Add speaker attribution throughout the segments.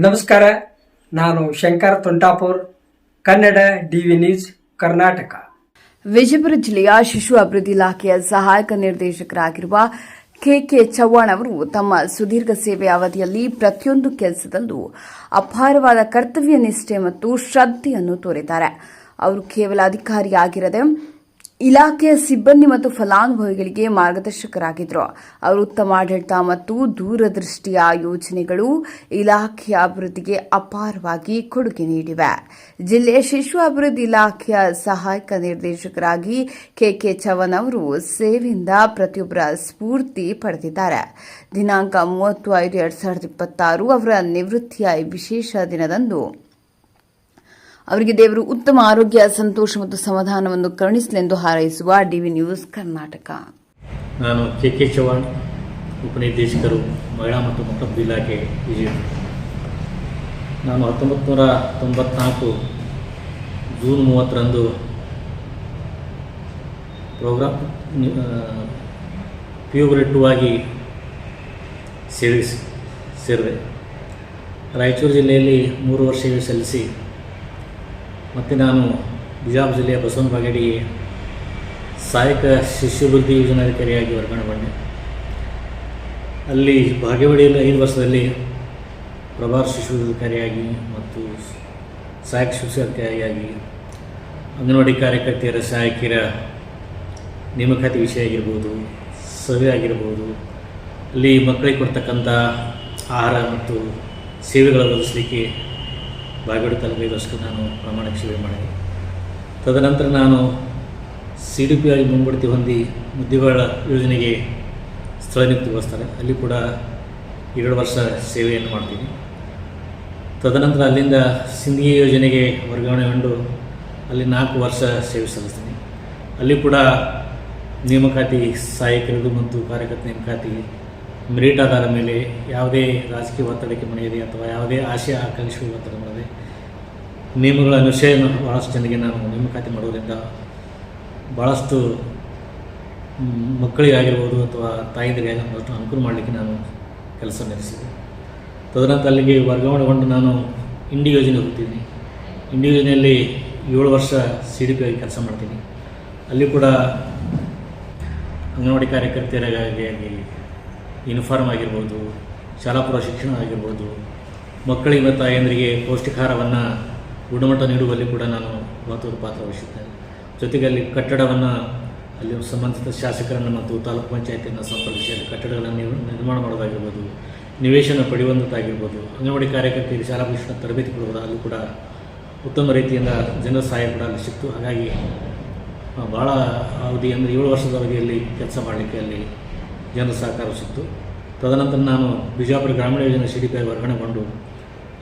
Speaker 1: ನಮಸ್ಕಾರ, ನಾನು Shankar ತುಂಟಾಪುರ್, Kannada D V news, Karnataka.
Speaker 2: Vijayapura ಜಿಲ್ಲೆಯ ಶಿಶು ಅಭಿವೃದ್ಧಿ ಇಲಾಖೆಯ ಸಹಾಯಕ ನಿರ್ದೇಶಕರಾಗಿರುವ ಕೆಕೆ ಚವ್ಹಾಣ್ ಅವರು ತಮ್ಮ ಸುದೀರ್ಘ ಸೇವೆಯ ಅವಧಿಯಲ್ಲಿ ಪ್ರತಿಯೊಂದು ಕೆಲಸದಲ್ಲೂ ಅಪಾರವಾದ ಕರ್ತವ್ಯ ನಿಷ್ಠೆ ಮತ್ತು ಶ್ರದ್ಧೆಯನ್ನು ತೋರಿದ್ದಾರೆ. ಅವರು ಕೇವಲ ಅಧಿಕಾರಿಯಾಗಿರದೆ ಇಲಾಖೆಯ ಸಿಬ್ಬಂದಿ ಮತ್ತು ಫಲಾನುಭವಿಗಳಿಗೆ ಮಾರ್ಗದರ್ಶಕರಾಗಿದ್ದರು. ಅವರು ಉತ್ತಮ ಆಡಳಿತ ಮತ್ತು ದೂರದೃಷ್ಟಿಯ ಯೋಜನೆಗಳು ಇಲಾಖೆಯ ಅಭಿವೃದ್ಧಿಗೆ ಅಪಾರವಾಗಿ ಕೊಡುಗೆ ನೀಡಿವೆ. ಜಿಲ್ಲೆಯ ಶಿಶು ಅಭಿವೃದ್ಧಿ ಇಲಾಖೆಯ ಸಹಾಯಕ ನಿರ್ದೇಶಕರಾಗಿ ಕೆಕೆ ಚವ್ಹಾಣ್ ಅವರು ಸೇವೆಯಿಂದ ಪ್ರತಿಯೊಬ್ಬರ ಸ್ಫೂರ್ತಿ ಪಡೆದಿದ್ದಾರೆ. ದಿನಾಂಕ 30/5/2026 ಅವರ ನಿವೃತ್ತಿಯ ವಿಶೇಷ ದಿನದಂದು ಅವರಿಗೆ ದೇವರು ಉತ್ತಮ ಆರೋಗ್ಯ, ಸಂತೋಷ ಮತ್ತು ಸಮಾಧಾನವನ್ನು ಕರುಣಿಸಲೆಂದು ಹಾರೈಸುವ ಡಿವಿ ನ್ಯೂಸ್ ಕರ್ನಾಟಕ.
Speaker 3: ನಾನು ಕೆಕೆ ಚವ್ಹಾಣ್, ಉಪನಿರ್ದೇಶಕರು, ಮಹಿಳಾ ಮತ್ತು ಮಕ್ಕಳ ಇಲಾಖೆ, ವಿಜಯಪುರ. ನಾನು 1994 ಜೂನ್ 30ರಂದು ಪ್ರೋಗ್ರಾಮ್ PU ಗ್ರೇಡ್ 2 ಆಗಿ ಸೇರಿದೆ. ರಾಯಚೂರು ಜಿಲ್ಲೆಯಲ್ಲಿ 3 ವರ್ಷ ಸೇವೆ ಸಲ್ಲಿಸಿ ಮತ್ತು ನಾನು ಬಿಜಾಪುರ ಜಿಲ್ಲೆಯ ಬಸವನ ಬಾಗೇಡಿಗೆ ಸಹಾಯಕ ಶಿಶುಭಿವೃದ್ಧಿ ಯೋಜನಾಧಿಕಾರಿಯಾಗಿ ವರ್ಗಾವಣೆಗೊಂಡೆ. ಅಲ್ಲಿ ಬಾಗೇವಾಡಿಯಲ್ಲಿ 5 ವರ್ಷದಲ್ಲಿ ಪ್ರಭಾರ ಶಿಶುಭಿವೃದ್ಧಿಕಾರಿಯಾಗಿ ಮತ್ತು ಸಹಾಯಕ ಶಿಶುಧಿಕಾರಿಯಾಗಿ ಅಂಗನವಾಡಿ ಕಾರ್ಯಕರ್ತೆಯರ ಸಹಾಯಕಿಯರ ನೇಮಕಾತಿ ವಿಷಯ ಆಗಿರ್ಬೋದು, ಸರ್ವೆ ಆಗಿರ್ಬೋದು, ಅಲ್ಲಿ ಮಕ್ಕಳಿಗೆ ಕೊಡ್ತಕ್ಕಂಥ ಆಹಾರ ಮತ್ತು ಸೇವೆಗಳನ್ನು ಒದಗಿಸಲಿಕ್ಕೆ ಬಾಗೇವಾಡಿ ತಾಲೂಕು 5 ವರ್ಷಕ್ಕೆ ನಾನು ಪ್ರಾಮಾಣಿಕ ಸೇವೆ ಮಾಡಿದೆ. ತದನಂತರ ನಾನು CDP ಆಗಿ ಮುಂಬಡ್ತಿ ಹೊಂದಿ ಮುದ್ದಿಗೋಳ ಯೋಜನೆಗೆ ಸ್ಥಳ ನಿಯುಕ್ತಿಗೊಳಿಸ್ತಾರೆ. ಅಲ್ಲಿ ಕೂಡ 2 ವರ್ಷ ಸೇವೆಯನ್ನು ಮಾಡ್ತೀನಿ. ತದನಂತರ ಅಲ್ಲಿಂದ ಸಿಂದಗಿ ಯೋಜನೆಗೆ ವರ್ಗಾವಣೆಗೊಂಡು ಅಲ್ಲಿ 4 ವರ್ಷ ಸೇವೆ ಸಲ್ಲಿಸ್ತೀನಿ. ಅಲ್ಲಿ ಕೂಡ ನೇಮಕಾತಿ ಸಹಾಯಕರಿಗೂ ಮತ್ತು ಕಾರ್ಯಕರ್ತ ನೇಮಕಾತಿ ಮೆರಿಟ್ ಆಧಾರದ ಮೇಲೆ ಯಾವುದೇ ರಾಜಕೀಯ ಒತ್ತಡಕ್ಕೆ ಮಣಿಯದೆ ಅಥವಾ ಯಾವುದೇ ಆಶಯ ಆಕಾಂಕ್ಷೆಗೆ ಒತ್ತಡ ಮಾಡದೆ ನಿಯಮಗಳ ಅನುಷ್ಠಾನ ಭಾಳಷ್ಟು ಜನರಿಗೆ ನಾನು ನೇಮಕಾತಿ ಮಾಡೋದರಿಂದ ಭಾಳಷ್ಟು ಮಕ್ಕಳಿಗಾಗಿರ್ಬೋದು ಅಥವಾ ತಾಯಿಯರಿಗಾಗಿರ್ಬೋದು ಅನುಕೂಲ ಮಾಡಲಿಕ್ಕೆ ನಾನು ಕೆಲಸ ನಡೆಸಿದೆ. ತದನಂತರ ಅಲ್ಲಿಗೆ ವರ್ಗಾವಣೆಗೊಂಡು ನಾನು ಇಂಡಿ ಯೋಜನೆ ಹೋಗ್ತೀನಿ. ಇಂಡಿ ಯೋಜನೆಯಲ್ಲಿ 7 ವರ್ಷ CDP ಆಗಿ ಕೆಲಸ ಮಾಡ್ತೀನಿ. ಅಲ್ಲಿ ಕೂಡ ಅಂಗನವಾಡಿ ಕಾರ್ಯಕರ್ತೆಯರಿಗಾಗಿ ಯೂನಿಫಾರ್ಮ್ ಆಗಿರ್ಬೋದು, ಶಾಲಾ ಪೂರ್ವ ಶಿಕ್ಷಣ ಆಗಿರ್ಬೋದು, ಮಕ್ಕಳಿಗೆ ಮತ್ತು ತಾಯಂದರಿಗೆ ಪೌಷ್ಟಿಕಾಹಾರವನ್ನು ಗುಣಮಟ್ಟ ನೀಡುವಲ್ಲಿ ಕೂಡ ನಾನು ಮಹತ್ವದ ಪಾತ್ರ ವಹಿಸಿದ್ದೇನೆ. ಜೊತೆಗೆ ಅಲ್ಲಿ ಕಟ್ಟಡವನ್ನು ಅಲ್ಲಿ ಸಂಬಂಧಿಸಿದ ಶಾಸಕರನ್ನು ಮತ್ತು ತಾಲೂಕು ಪಂಚಾಯತಿಯನ್ನು ಸಂಪರ್ಕಿಸಿ ಅಲ್ಲಿ ಕಟ್ಟಡಗಳನ್ನು ನಿರ್ಮಾಣ ಮಾಡೋದಾಗಿರ್ಬೋದು, ನಿವೇಶನ ಪಡೆಯುವಂಥದ್ದಾಗಿರ್ಬೋದು, ಅಂಗನವಾಡಿ ಕಾರ್ಯಕರ್ತೆಯರಿಗೆ ಶಾಲಾ ಶಿಕ್ಷಣ ತರಬೇತಿ ಕೊಡುವುದು, ಅಲ್ಲೂ ಕೂಡ ಉತ್ತಮ ರೀತಿಯಿಂದ ಜನರ ಸಹಾಯ ಕೂಡ ಅಲ್ಲಿ ಸಿಕ್ತು. ಹಾಗಾಗಿ ಭಾಳ ಅವಧಿ ಅಂದರೆ 7 ವರ್ಷದ ಅವಧಿಯಲ್ಲಿ ಕೆಲಸ ಮಾಡಲಿಕ್ಕೆ ಅಲ್ಲಿ ಜನರ ಸಹಕಾರ ಸಿಕ್ತು. ತದನಂತರ ನಾನು ಬಿಜಾಪುರ ಗ್ರಾಮೀಣ ಯೋಜನೆ CDP ಆಗಿ ವರ್ಗಾವಣೆಗೊಂಡು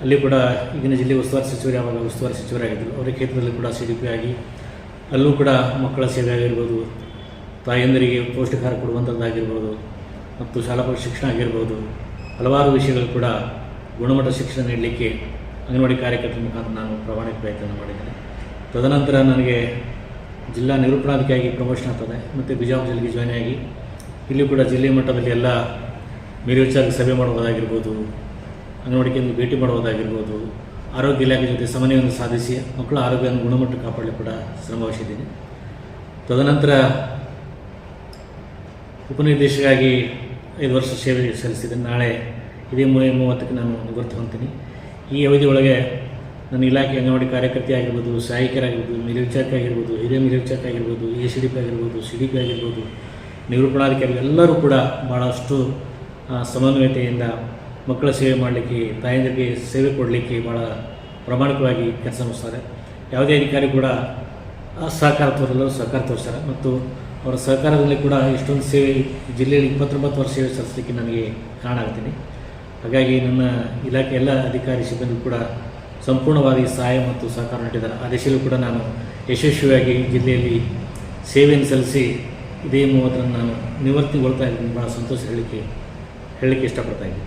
Speaker 3: ಅಲ್ಲಿ ಕೂಡ ಈಗಿನ ಜಿಲ್ಲೆ ಉಸ್ತುವಾರಿ ಸಚಿವರು ಯಾವಾಗ ಉಸ್ತುವಾರಿ ಸಚಿವರಾಗಿದ್ದರು ಅವರ ಕ್ಷೇತ್ರದಲ್ಲಿ ಕೂಡ CDP ಆಗಿ ಅಲ್ಲೂ ಕೂಡ ಮಕ್ಕಳ ಸೇವೆ ಆಗಿರ್ಬೋದು, ತಾಯಂದರಿಗೆ ಪೌಷ್ಟಿಕಾಹಾರ ಕೊಡುವಂಥದ್ದಾಗಿರ್ಬೋದು ಮತ್ತು ಶಾಲಾ ಶಿಕ್ಷಣ ಆಗಿರ್ಬೋದು, ಹಲವಾರು ವಿಷಯಗಳು ಕೂಡ ಗುಣಮಟ್ಟ ಶಿಕ್ಷಣ ನೀಡಲಿಕ್ಕೆ ಅಂಗನವಾಡಿ ಕಾರ್ಯಕರ್ತರ ಮುಖಾಂತರ ನಾನು ಪ್ರಾಮಾಣಿಕ ಪ್ರಯತ್ನ ಮಾಡಿದ್ದೇನೆ. ತದನಂತರ ನನಗೆ ಜಿಲ್ಲಾ ನಿರೂಪಣಾಧಿಕಾರಿಯಾಗಿ ಪ್ರಮೋಷನ್ ಆಗ್ತದೆ ಮತ್ತು ಬಿಜಾಪುರ ಜಿಲ್ಲೆಗೆ ಜಾಯ್ನ್ ಆಗಿ ಇಲ್ಲಿ ಕೂಡ ಜಿಲ್ಲೆಯ ಮಟ್ಟದಲ್ಲಿ ಎಲ್ಲ ಮೇಲ್ವಿಚಾರಕ ಸಭೆ ಮಾಡುವುದಾಗಿರ್ಬೋದು, ಅಂಗನವಾಡಿ ಕೇಂದ್ರ ಭೇಟಿ ಮಾಡುವುದಾಗಿರ್ಬೋದು, ಆರೋಗ್ಯ ಇಲಾಖೆ ಜೊತೆ ಸಮನ್ವಯವನ್ನು ಸಾಧಿಸಿ ಮಕ್ಕಳ ಆರೋಗ್ಯವನ್ನು ಗುಣಮಟ್ಟ ಕಾಪಾಡಲಿಕ್ಕೆ ಕೂಡ ಶ್ರಮವಹಿಸಿದ್ದೀನಿ. ತದನಂತರ ಉಪನಿರ್ದೇಶಕರಾಗಿ 5 ವರ್ಷ ಸೇವೆ ಸಲ್ಲಿಸಿದ್ದೇನೆ. ನಾಳೆ ಇದೇ 30ಕ್ಕೆ ನಾನು ನಿವೃತ್ತಿ ಹೊಂದ್ತೀನಿ. ಈ ಅವಧಿ ಒಳಗೆ ನನ್ನ ಇಲಾಖೆ ಅಂಗನವಾಡಿ ಕಾರ್ಯಕರ್ತೆ ಆಗಿರ್ಬೋದು, ಸಹಾಯಕರಾಗಿರ್ಬೋದು, ಮೇಲ್ವಿಚಾರಕ ಆಗಿರ್ಬೋದು, ಹಿರಿಯ ಮೇಲ್ವಿಚಾರಕ ಆಗಿರ್ಬೋದು, ACDP ಆಗಿರ್ಬೋದು, CDP ಆಗಿರ್ಬೋದು, ನಿರೂಪಣಾಧಿಕಾರಿ ಎಲ್ಲರೂ ಕೂಡ ಭಾಳಷ್ಟು ಸಮನ್ವಯತೆಯಿಂದ ಮಕ್ಕಳ ಸೇವೆ ಮಾಡಲಿಕ್ಕೆ, ತಾಯಂದರಿಗೆ ಸೇವೆ ಕೊಡಲಿಕ್ಕೆ ಭಾಳ ಪ್ರಾಮಾಣಿಕವಾಗಿ ಕೆಲಸ ಮಾಡಿಸ್ತಾರೆ. ಯಾವುದೇ ಅಧಿಕಾರಿ ಕೂಡ ಸಹಕಾರ ತೋರಿಸ್ತಾರೆ ಮತ್ತು ಅವರ ಸಹಕಾರದಲ್ಲಿ ಕೂಡ ಇಷ್ಟೊಂದು ಸೇವೆ ಜಿಲ್ಲೆಯಲ್ಲಿ 29 ವರ್ಷ ಸೇವೆ ಸಲ್ಲಿಸಲಿಕ್ಕೆ ನನಗೆ ಕಾರಣ ಆಗ್ತೀನಿ. ಹಾಗಾಗಿ ನನ್ನ ಇಲಾಖೆ ಎಲ್ಲ ಅಧಿಕಾರಿ ಸಿಬ್ಬಂದಿ ಕೂಡ ಸಂಪೂರ್ಣವಾಗಿ ಸಹಾಯ ಮತ್ತು ಸಹಕಾರ ನೀಡಿದ್ದಾರೆ. ಆ ದಿಶೆಯಲ್ಲೂ ಕೂಡ ನಾನು ಯಶಸ್ವಿಯಾಗಿ ಜಿಲ್ಲೆಯಲ್ಲಿ ಸೇವೆಯನ್ನು ಸಲ್ಲಿಸಿ ಇದೇ 30ರಂದು ನಾನು ನಿವೃತ್ತಿಗೊಳ್ತಾ ಇದ್ದೀನಿ. ಭಾಳ ಸಂತೋಷ ಹೇಳಲಿಕ್ಕೆ ಇಷ್ಟಪಡ್ತಾ ಇದ್ದೀನಿ.